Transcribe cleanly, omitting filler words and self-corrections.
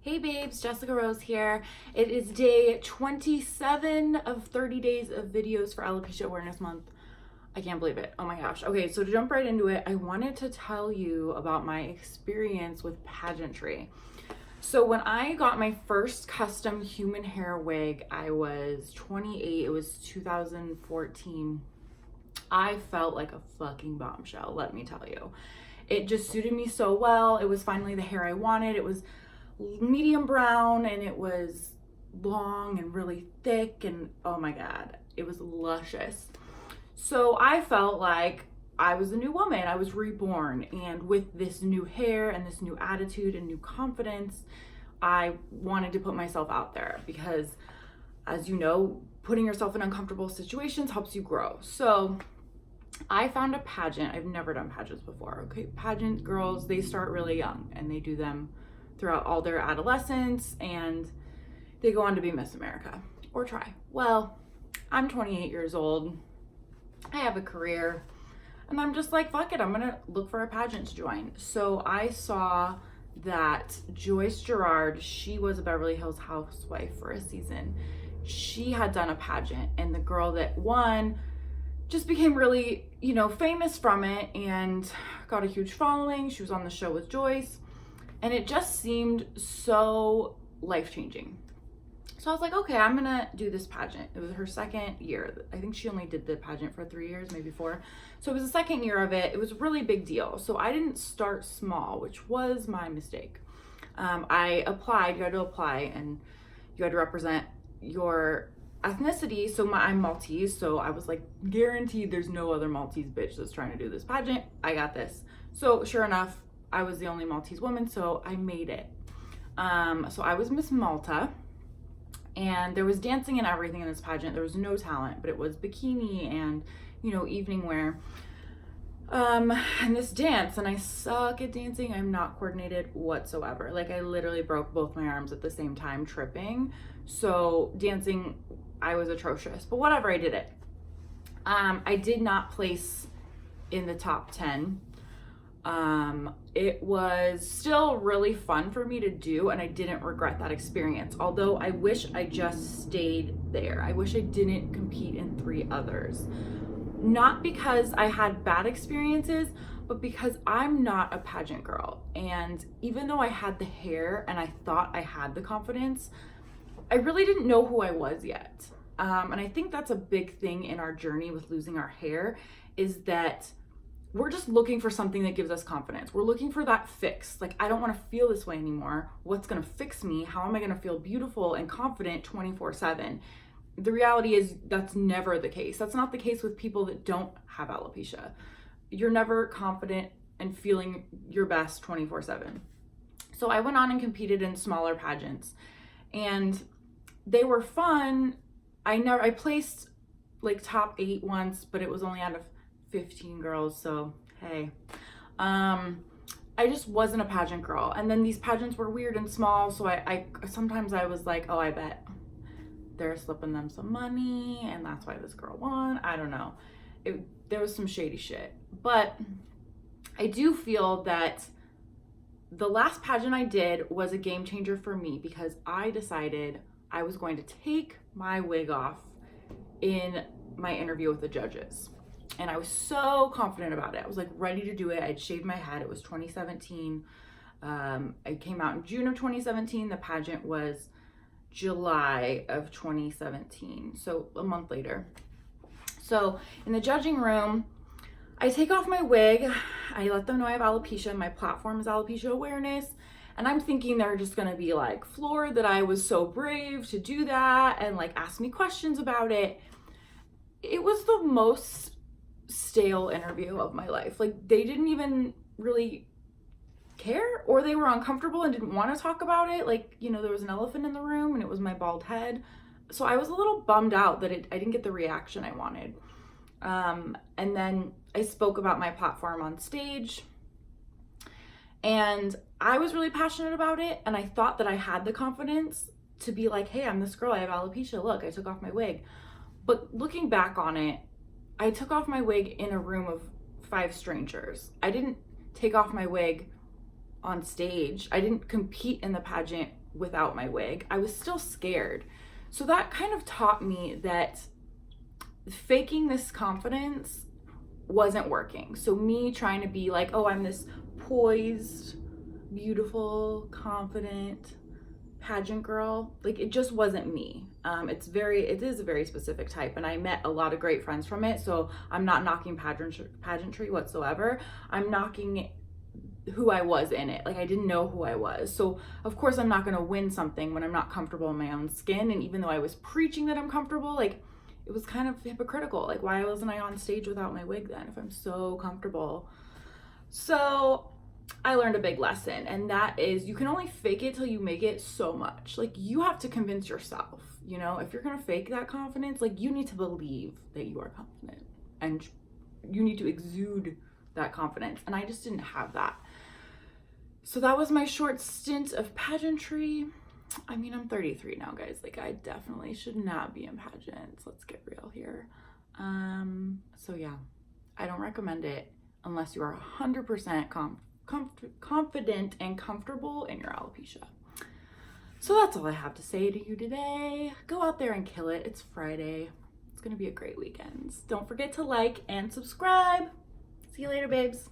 Hey babes, Jessica Rose here. It is day 27 of 30 days of videos for Alopecia Awareness Month. I can't believe it. Oh my gosh. Okay, so to jump right into it, I wanted to tell you about my experience with pageantry. So when I got my first custom human hair wig, I was 28. It was 2014. I felt like a fucking bombshell, let me tell you. It just suited me so well. It was finally the hair I wanted. It was medium brown and it was long and really thick, and oh my god, it was luscious. So I felt like I was a new woman. I was reborn, and with this new hair and this new attitude and new confidence, I wanted to put myself out there because, as you know, putting yourself in uncomfortable situations helps you grow. So I found a pageant. I've never done pageants before. Okay, pageant girls, they start really young and they do them throughout all their adolescence, and they go on to be Miss America or try. Well, I'm 28 years old. I have a career, and I'm just like, fuck it, I'm gonna look for a pageant to join. So I saw that Joyce Gerard, she was a Beverly Hills housewife for a season. She had done a pageant, and the girl that won just became really, famous from it and got a huge following. She was on the show with Joyce. And it just seemed so life-changing. So I was like, okay, I'm gonna do this pageant. It was her second year. I think she only did the pageant for 3 years, maybe 4. So it was the second year of it. It was a really big deal. So I didn't start small, which was my mistake. I applied, you had to apply, and you had to represent your ethnicity. So I'm Maltese, so I was like, guaranteed there's no other Maltese bitch that's trying to do this pageant. I got this. So sure enough, I was the only Maltese woman, so I made it. So I was Miss Malta, and there was dancing and everything in this pageant. There was no talent, but it was bikini and, evening wear. And this dance, and I suck at dancing. I'm not coordinated whatsoever. Like, I literally broke both my arms at the same time tripping. So dancing, I was atrocious, but whatever, I did it. I did not place in the top 10. It was still really fun for me to do, and I didn't regret that experience. Although I wish I just stayed there. I wish I didn't compete in 3 others. Not because I had bad experiences, but because I'm not a pageant girl. And even though I had the hair and I thought I had the confidence, I really didn't know who I was yet. And I think that's a big thing in our journey with losing our hair, is that we're just looking for something that gives us confidence. We're looking for that fix. Like, I don't want to feel this way anymore. What's going to fix me? How am I going to feel beautiful and confident 24/7? The reality is that's never the case. That's not the case with people that don't have alopecia. You're never confident and feeling your best 24/7. So I went on and competed in smaller pageants, and they were fun. I placed like top 8 once, but it was only out of 15 girls, so hey. I just wasn't a pageant girl. And then these pageants were weird and small, so I sometimes I was like, oh, I bet they're slipping them some money and that's why this girl won. I don't know. There was some shady shit. But I do feel that the last pageant I did was a game changer for me, because I decided I was going to take my wig off in my interview with the judges. And I was so confident about it. I was like ready to do it. I'd shaved my head. It was 2017. I came out in June of 2017. The pageant was July of 2017. So a month later. So in the judging room, I take off my wig. I let them know I have alopecia. My platform is Alopecia Awareness. And I'm thinking they're just gonna be like floored that I was so brave to do that and like ask me questions about it. It was the most stale interview of my life. Like, they didn't even really care, or they were uncomfortable and didn't want to talk about it. Like, there was an elephant in the room and it was my bald head. So I was a little bummed out that I didn't get the reaction I wanted. And then I spoke about my platform on stage, and I was really passionate about it, and I thought that I had the confidence to be like, hey, I'm this girl, I have alopecia, look, I took off my wig. But looking back on it, I took off my wig in a room of 5 strangers. I didn't take off my wig on stage. I didn't compete in the pageant without my wig, I was still scared. So that kind of taught me that faking this confidence wasn't working. So me trying to be like, oh, I'm this poised, beautiful, confident pageant girl, like it just wasn't me. It is a very specific type, and I met a lot of great friends from it. So I'm not knocking pageantry whatsoever. I'm knocking who I was in it. Like I didn't know who I was. So of course I'm not gonna win something when I'm not comfortable in my own skin. And even though I was preaching that I'm comfortable, like it was kind of hypocritical. Like why wasn't I on stage without my wig then if I'm so comfortable? So I learned a big lesson, and that is you can only fake it till you make it so much. Like you have to convince yourself, you know, if you're gonna fake that confidence, like you need to believe that you are confident and you need to exude that confidence. And I just didn't have that. So that was my short stint of pageantry. I mean, I'm 33 now, guys. Like I definitely should not be in pageants. Let's get real here. So yeah, I don't recommend it unless you are 100% confident and comfortable in your alopecia. So that's all I have to say to you today. Go out there and kill it. It's Friday. It's gonna be a great weekend. Don't forget to like and subscribe. See you later, babes.